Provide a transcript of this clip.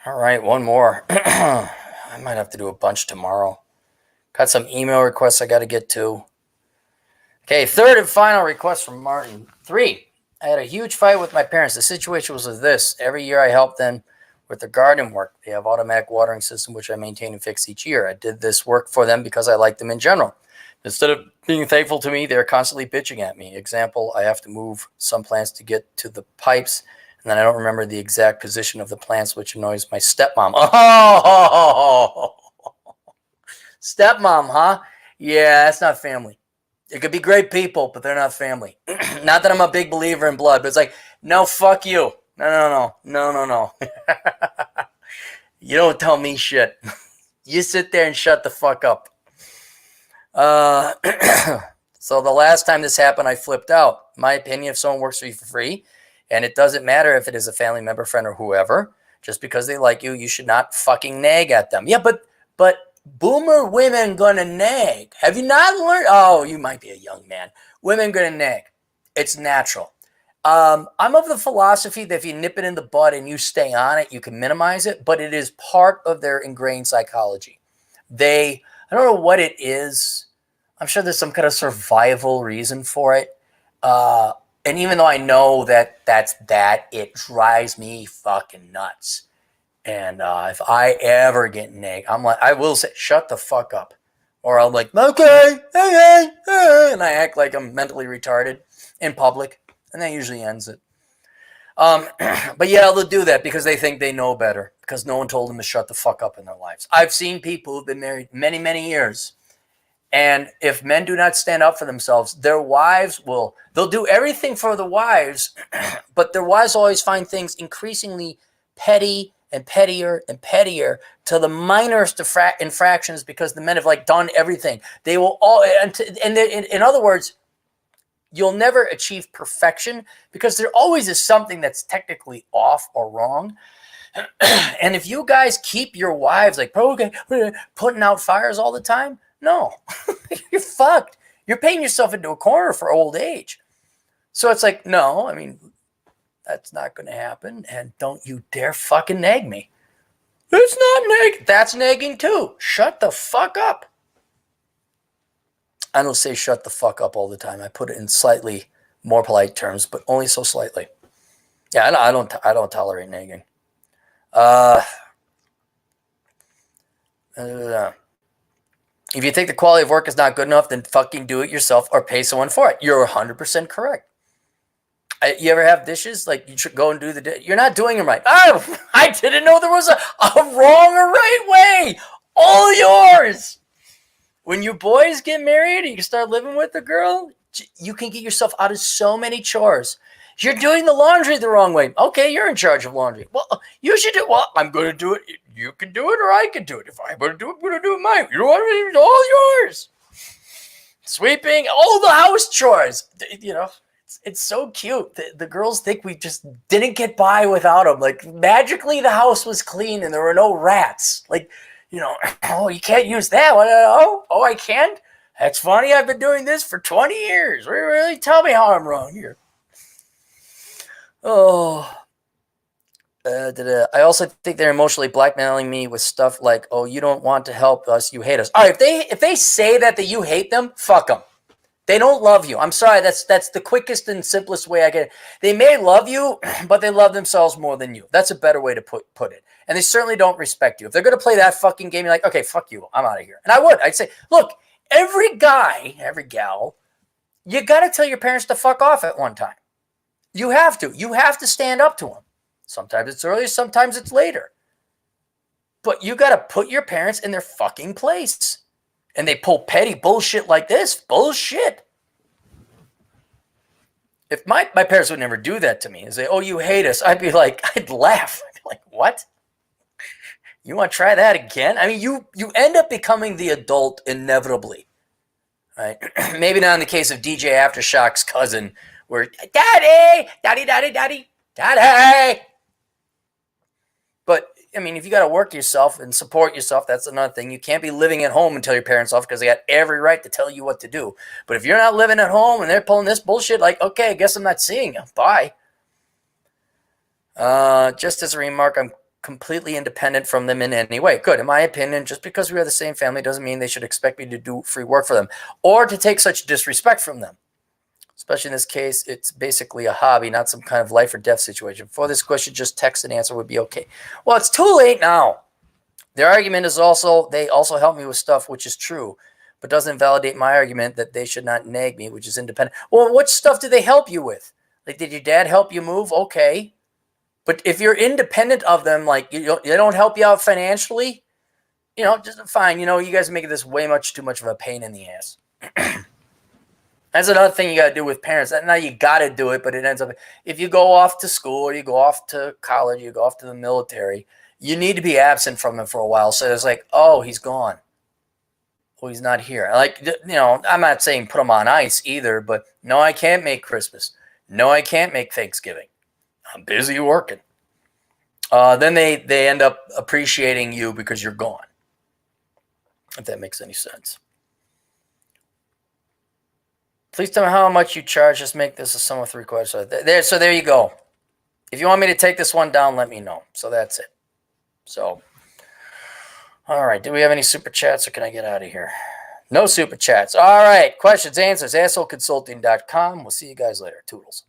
All right, one more. I might have to do a bunch tomorrow. Got some email requests I got to get to. Okay, third and final request from Martin. 3. I had a huge fight with my parents. The situation was this. Every year I help them with their garden work. They have automatic watering system, which I maintain and fix each year. I did this work for them because I like them in general. Instead of being thankful to me, they're constantly bitching at me. Example, I have to move some plants to get to the pipes, and then I don't remember the exact position of the plants, which annoys my stepmom. Oh, stepmom, huh? Yeah, that's not family. It could be great people, but they're not family. Not that I'm a big believer in blood, but it's like, no, fuck you. No. You don't tell me shit. You sit there and shut the fuck up. Uh, so the last time this happened, I flipped out. My opinion, if someone works for you for free, and it doesn't matter if it is a family member, friend, or whoever, just because they like you, you should not fucking nag at them. Yeah, but boomer women gonna nag. Have you not learned? Oh, you might be a young man. Women gonna nag. It's natural. I'm of the philosophy that if you nip it in the bud and you stay on it, you can minimize it, but it is part of their ingrained psychology. I don't know what it is. I'm sure there's some kind of survival reason for it. And even though I know that it drives me fucking nuts. And if I ever get nagged, I'm like, I will say, shut the fuck up. Or I'm like, okay, hey, and I act like I'm mentally retarded in public. And that usually ends it. But yeah, they'll do that because they think they know better, because no one told them to shut the fuck up in their lives. I've seen people who've been married many, many years, and if men do not stand up for themselves, their wives they'll do everything for the wives, but their wives always find things increasingly petty and pettier and pettier to the minorest infractions, because the men have like done everything. They will all, and in other words, you'll never achieve perfection because there always is something that's technically off or wrong. And if you guys keep your wives like, okay, putting out fires all the time, no, you're fucked. You're painting yourself into a corner for old age. So it's like, no, I mean, that's not going to happen. And don't you dare fucking nag me. It's not nag. That's nagging too. Shut the fuck up. I don't say shut the fuck up all the time. I put it in slightly more polite terms, but only so slightly. Yeah, I don't tolerate nagging. If you think the quality of work is not good enough, then fucking do it yourself or pay someone for it. You're 100% correct. You ever have dishes? Like, you should go and do the dishes. You're not doing them right. Oh, I didn't know there was a wrong or right way. All yours. When you boys get married and you start living with a girl, you can get yourself out of so many chores. You're doing the laundry the wrong way. Okay, you're in charge of laundry. Well, you should do. Well, I'm going to do it. You can do it, or I can do it. If I'm going to do it, I'm going to do it mine. You know what? It's all yours. Sweeping, all the house chores. You know, it's so cute. The girls think we just didn't get by without them. Like, magically, the house was clean and there were no rats. Like, you know, oh, you can't use that one. Oh, I can't? That's funny. I've been doing this for 20 years. Really? Tell me how I'm wrong here. Oh. I also think they're emotionally blackmailing me with stuff like, oh, you don't want to help us. You hate us. All right, if they say that you hate them, fuck them. They don't love you. I'm sorry. That's the quickest and simplest way I can. They may love you, but they love themselves more than you. That's a better way to put it. And they certainly don't respect you. If they're going to play that fucking game, you're like, okay, fuck you. I'm out of here. And I'd say, look, every guy, every gal, you got to tell your parents to fuck off at one time. You have to. You have to stand up to them. Sometimes it's early, sometimes it's later. But you got to put your parents in their fucking place. And they pull petty bullshit like this. Bullshit. If my parents would never do that to me and say, oh, you hate us, I'd laugh. I'd be like, what? You want to try that again? I mean, you end up becoming the adult inevitably. Right? Maybe not in the case of DJ Aftershock's cousin, where, daddy. But I mean, if you got to work yourself and support yourself, that's another thing. You can't be living at home and tell your parents off, because they got every right to tell you what to do. But if you're not living at home and they're pulling this bullshit, like, okay, I guess I'm not seeing you. Bye. Just as a remark, I'm completely independent from them in any way. Good. In my opinion, just because we are the same family doesn't mean they should expect me to do free work for them or to take such disrespect from them. Especially in this case, it's basically a hobby, not some kind of life or death situation. For this question, just text and answer would be okay. Well, it's too late now. Their argument is also, they also help me with stuff, which is true, but doesn't validate my argument that they should not nag me, which is independent. Well, what stuff do they help you with? Like, did your dad help you move? Okay. But if you're independent of them, like, they don't help you out financially, just fine. You guys are making this way too much of a pain in the ass. That's another thing you got to do with parents. Now you got to do it, but it ends up, if you go off to school or you go off to college, you go off to the military, you need to be absent from them for a while. So it's like, oh, he's gone. Oh, he's not here. Like, I'm not saying put him on ice either, but no, I can't make Christmas. No, I can't make Thanksgiving. I'm busy working. Then they end up appreciating you because you're gone. If that makes any sense. Please tell me how much you charge. Just make this a sum of 3 quarters. So there you go. If you want me to take this one down, let me know. So that's it. So, all right. Do we have any super chats or can I get out of here? No super chats. All right. Questions, answers, assholeconsulting.com. We'll see you guys later. Toodles.